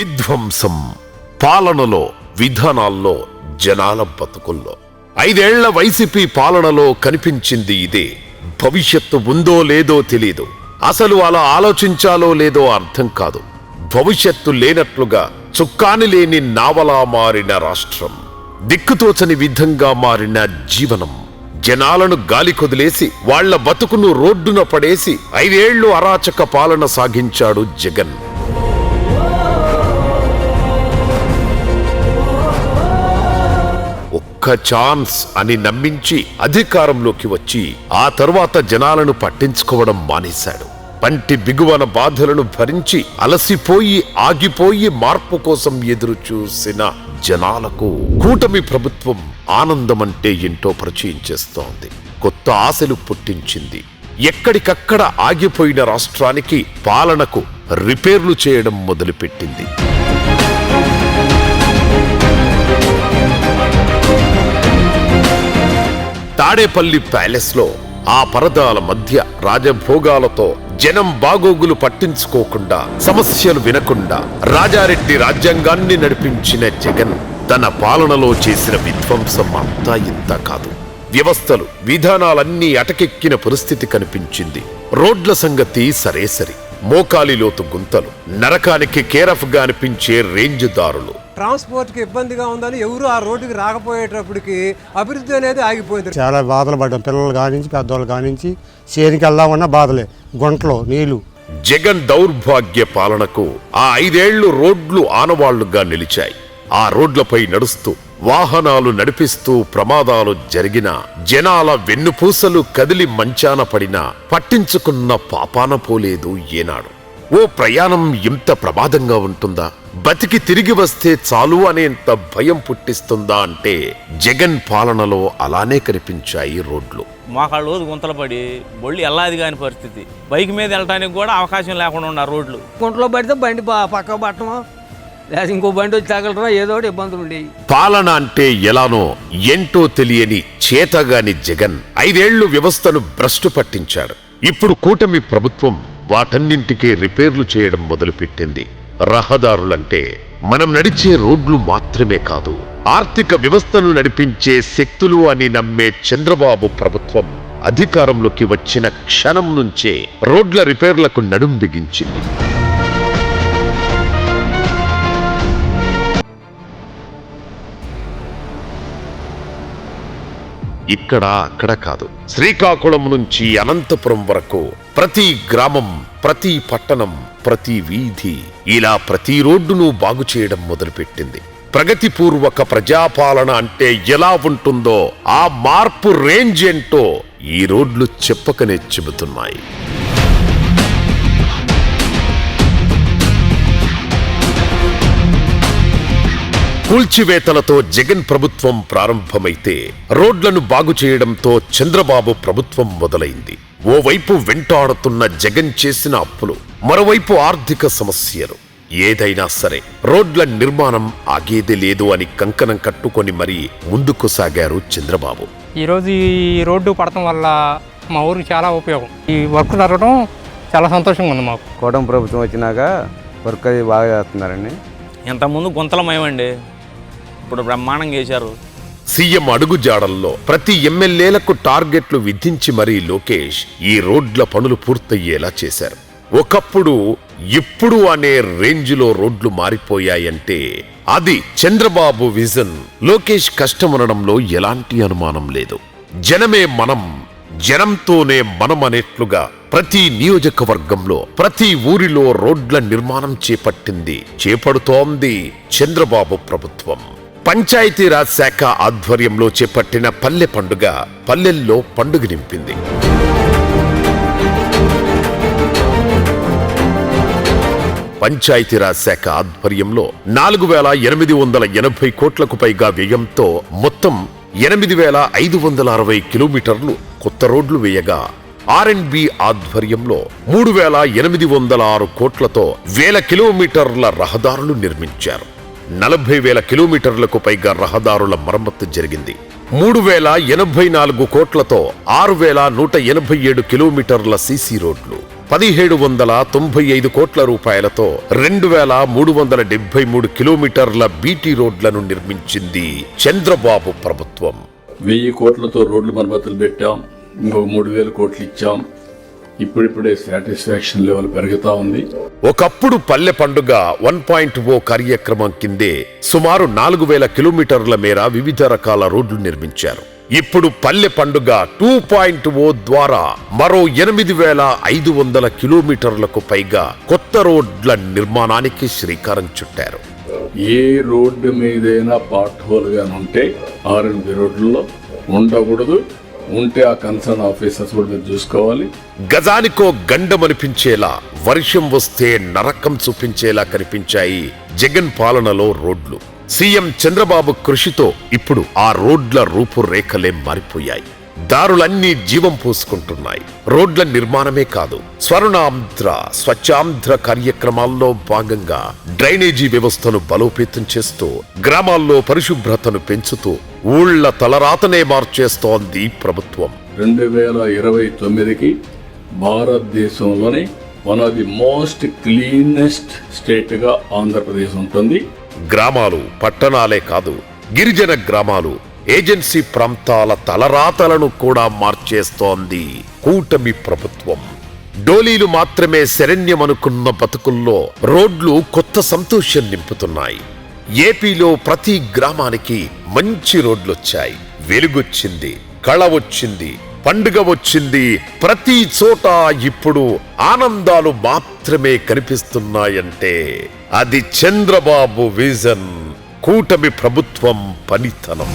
విధ్వంసం పాలనలో, విధానాల్లో, జనాల బతుకుల్లో 5 ఏళ్ల వైసీపీ పాలనలో కనిపించింది ఇదే. భవిష్యత్తు ఉందో లేదో తెలీదు. అసలు అలా ఆలోచించాలో లేదో అర్థం కాదు. భవిష్యత్తు లేనట్లుగా చుక్కాని లేని నావలా మారిన రాష్ట్రం, దిక్కుతోచని విధంగా మారిన జీవనం, జనాలను గాలి కొదిలేసి వాళ్ల బతుకును రోడ్డున పడేసి 5 ఏళ్లు అరాచక పాలన సాగించాడు జగన్. ఒక్క ఛాన్స్ అని నమ్మించి అధికారంలోకి వచ్చి ఆ తరువాత జనాలను పట్టించుకోవడం మానేశాడు. పంటి బిగువన బాధలను భరించి అలసిపోయి ఆగిపోయి మార్పు కోసం ఎదురు చూసిన జనాలకు కూటమి ప్రభుత్వం ఆనందమంటే ఏంటో పరిచయం చేస్తోంది. కొత్త ఆశలు పుట్టించింది. ఎక్కడికక్కడ ఆగిపోయిన రాష్ట్రానికి, పాలనకు రిపేర్లు చేయడం మొదలుపెట్టింది. తాడేపల్లి ప్యాలెస్ లో ఆ పరదాల మధ్య రాజభోగాలతో జనం బాగోగులు పట్టించుకోకుండా, సమస్యలు వినకుండా రాజారెడ్డి రాజ్యాంగాన్ని నడిపించిన జగన్ తన పాలనలో చేసిన విధ్వంసం అంతా ఇంత కాదు. వ్యవస్థలు, విధానాలన్నీ అటకెక్కిన పరిస్థితి కనిపించింది. రోడ్ల సంగతి సరేసరి, మోకాలిలోతు గుంతలు, నరకానికి కేరఫ్ గా అనిపించే రేంజ్ దారులు. ట్రాన్స్పోర్ట్ కి ఇబ్బందిగా ఉందని ఎవరు ఆ రోడ్డుకి రాకపోయేటప్పటికి అభివృద్ధి అనేది ఆగిపోయింది. చాలా బాధలు పడ్డాం. పిల్లలు కానించి పెద్దవాళ్ళు కానించి చేనికి వెళ్దామన్నా బాధలే, గుంటలు నీళ్లు. జగన్ దౌర్భాగ్య పాలనకు ఆ 5 ఏళ్లు రోడ్లు ఆనవాళ్లుగా నిలిచాయి. ఆ రోడ్లపై నడుస్తూ, వాహనాలు నడిపిస్తూ ప్రమాదాలు జరిగినా, జనాల వెన్నుపూసలు కదిలి మంచాన పడినా పట్టించుకున్న పాపాన పోలేదు ఏనాడు. ఓ ప్రయాణం ఇంత ప్రమాదంగా ఉంటుందా, బతికి తిరిగి వస్తే చాలు అనేంత భయం పుట్టిస్తుందా అంటే జగన్ పాలనలో అలానే కనిపించాయి రోడ్లు. మోకాళ్ళు గుంతలు పడి బొళ్ళు ఎల్లాది కాని పరిస్థితి. బైక్ మీద వెళ్ళడానికి కూడా అవకాశం లేకుండా ఉన్న రోడ్లు. గుంటలో పడితే బండి పక్క పట్టమా, లేదా ఇంకో బండి వచ్చి తగలరా, ఏదో ఇబ్బందులు ఉండేవి. పాలన అంటే ఎలానో ఏంటో తెలియని చేతగాని జగన్ 5 ఏళ్లు వ్యవస్థను భ్రష్టు పట్టించాడు. ఇప్పుడు కూటమి ప్రభుత్వం వాటన్నింటికీ రిపేర్లు చేయడం మొదలుపెట్టింది. రహదారులంటే మనం నడిచే రోడ్లు మాత్రమే కాదు, ఆర్థిక వ్యవస్థను నడిపించే శక్తులు అని నమ్మే చంద్రబాబు ప్రభుత్వం అధికారంలోకి వచ్చిన క్షణం నుంచే రోడ్ల రిపేర్లకు నడుం బిగించింది. ఇక్కడ అక్కడ కాదు, శ్రీకాకుళం నుంచి అనంతపురం వరకు ప్రతి గ్రామం, ప్రతి పట్టణం, ప్రతి వీధి ఇలా ప్రతి రోడ్డును బాగు చేయడం మొదలుపెట్టింది. ప్రగతిపూర్వక ప్రజాపాలన అంటే ఎలా ఉంటుందో, ఆ మార్పు రేంజ్ ఏంటో ఈ రోడ్లు చెప్పకనే చెబుతున్నాయి. కూల్చివేతలతో జగన్ ప్రభుత్వం ప్రారంభమైతే, రోడ్లను బాగు చేయడంతో చంద్రబాబు ప్రభుత్వం మొదలైంది. ఓవైపు వెంటాడుతున్న జగన్ చేసిన అప్పులు, మరోవైపు ఆర్థిక సమస్యలు. ఏదైనా సరే రోడ్ల నిర్మాణం ఆగేదే లేదు అని కంకణం కట్టుకొని మరీ ముందుకు సాగారు చంద్రబాబు. ఈరోజు ఈ రోడ్డు పడటం వల్ల మా ఊరికి చాలా ఉపయోగం. ఈ వర్క్ జరగడం చాలా సంతోషంగా ఉంది మాకు. కూటమి ప్రభుత్వం వచ్చినాక వర్క్ అది బాగా చేస్తున్నారండి. ఇంతకుముందు గుంతలమయమండి, ఇప్పుడు బ్రహ్మాండంగా చేశారు. సీఎం అడుగుజాడల్లో ప్రతి ఎమ్మెల్యేలకు టార్గెట్లు విధించి మరీ లోకేష్ ఈ రోడ్ల పనులు పూర్తయ్యేలా చేశారు. ఒకప్పుడు ఇప్పుడు అనే రేంజ్లో రోడ్లు మారిపోయాయంటే అది చంద్రబాబు విజన్. లోకేష్ కష్టమనడంలో ఎలాంటి అనుమానం లేదు. జనమే మనం, జనంతోనే మనం అనేట్లుగా ప్రతి నియోజకవర్గంలో, ప్రతి ఊరిలో రోడ్ల నిర్మాణం చేపడుతోంది చంద్రబాబు ప్రభుత్వం. పంచాయతీరాజ్ శాఖ ఆధ్వర్యంలో చేపట్టిన పల్లె పండుగ పల్లెల్లో పండుగ నింపింది. పంచాయతీరాజ్ శాఖ ఆధ్వర్యంలో 4,880 కోట్లకు పైగా వ్యయంతో మొత్తం 8,560 కిలోమీటర్లు కొత్త రోడ్లు వేయగా, R&B ఆధ్వర్యంలో 3,806 కోట్లతో 1,000 కిలోమీటర్ల రహదారులు నిర్మించారు. 40,000 కిలోమీటర్లకు పైగా రహదారుల మరమ్మతు జరిగింది. 3,084 కోట్లతో 6,187 కిలోమీటర్ల సీసీ రోడ్లు, 1795 కోట్ల రూపాయలతో 2373 కిలోమీటర్ల బీటీ రోడ్లను నిర్మించింది చంద్రబాబు ప్రభుత్వం. 1000 కోట్లతో రోడ్లు మరమ్మతులు పెట్టాం, ఇంకొక 3000 కోట్లు ఇచ్చాం. ఇప్పుడిప్పుడే సాటిస్ఫాక్షన్ లెవెల్ పెరుగుతా ఉంది. ఒకప్పుడు పల్లె పండుగ 1.0 కార్యక్రమం కిందే సుమారు 4000 కిలోమీటర్ల మేర వివిధ రకాల రోడ్లు నిర్మించారు. ఇప్పుడు పల్లె పండుగ 2.0 ద్వారా మరో 8500 కిలోమీటర్లకు పైగా కొత్త రోడ్ల నిర్మాణానికి శ్రీకారం చుట్టారు. ఏ రోడ్డు మీదైనా పార్ట్ హోల్ గాని ఉంటే R&B రోడ్లలో ఉండకూడదు. ఉంటే ఆ కన్సర్న్ ఆఫీసర్స్ కూడా మీరు చూసుకోవాలి. గజానికో గండమనిపించేలా, వర్షం వస్తే నరకం చూపించేలా కనిపించాయి జగన్ పాలనలో రోడ్లు. సీఎం చంద్రబాబు కృషితో ఇప్పుడు ఆ రోడ్ల రూపురేఖలే మారిపోయాయి. దారులన్నీ జీవం పోసుకుంటున్నాయి. రోడ్ల నిర్మాణమే కాదు, స్వర్ణాంధ్ర, స్వచ్ఛాంధ్ర కార్యక్రమాల్లో భాగంగా డ్రైనేజీ వ్యవస్థను బలోపేతం చేస్తూ, గ్రామాల్లో పరిశుభ్రతను పెంచుతూ ఊళ్ల తలరాతనే మార్చేస్తోంది ప్రభుత్వం. 2029కి భారతదేశంలోనే one of the most cleanest state గా ఆంధ్రప్రదేశ్ ఉంటుంది. గ్రామాలు, పట్టణాలే కాదు, గిరిజన గ్రామాలు, ఏజెన్సీ ప్రాంతాల తలరాతలను కూడా మార్చేస్తోంది కూటమి ప్రభుత్వం. డోలీలు మాత్రమే శరణ్యమనుకున్న బతుకుల్లో రోడ్లు కొత్త సంతోషం నింపుతున్నాయి. ఏపీలో ప్రతి గ్రామానికి మంచి రోడ్లొచ్చాయి. వెలుగొచ్చింది, కళ వచ్చింది, పండుగ వచ్చింది. ప్రతి చోట ఇప్పుడు ఆనందాలు మాత్రమే కనిపిస్తున్నాయంటే అది చంద్రబాబు విజన్, కూటమి ప్రభుత్వం పనితనం.